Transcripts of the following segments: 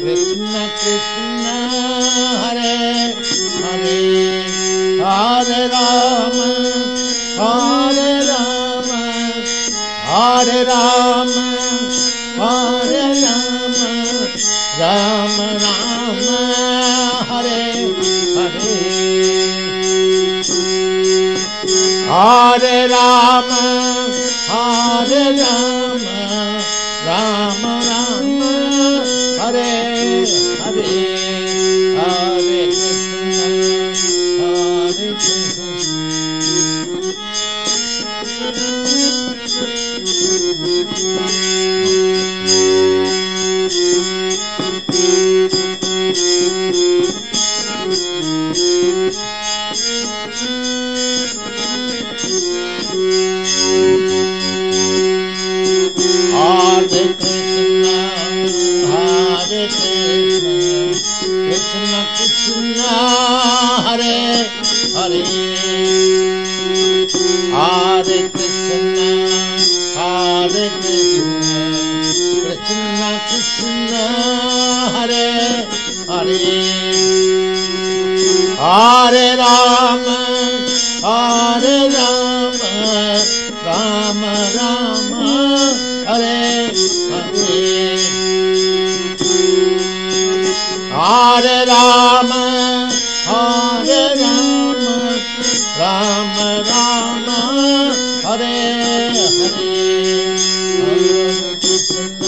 Krishna Krishna Hare Hare, Hare Rama Hare Rama, Hare Rama Hare Rama, Rama Rama Hare Hare, Hare Rama Hare Rama, Rama Rama Hare Hare, Hare Krishna Hare Krishna. Hare Krishna, Hare Krishna, Krishna Krishna, Hare Hare, Hare Krishna, Hare Krishna, Krishna Krishna, Hare Hare, Hare Rama, Hare Rama, Rama Rama Hare Hare, Hare Rama, Hare Rama, Rama Rama Hare Hare, Hare Krishna,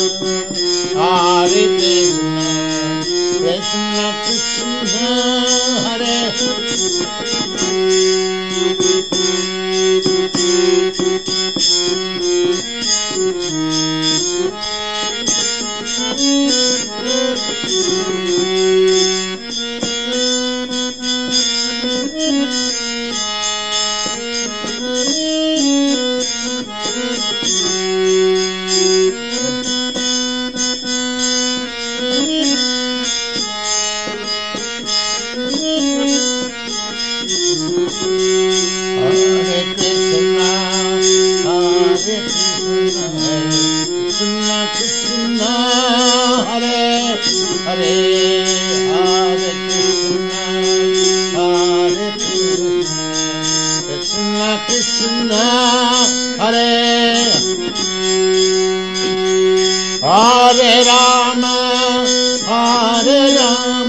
Hare Krishna, Krishna Krishna, Hare Krishna, Hare Hare Rama, Hare Rama.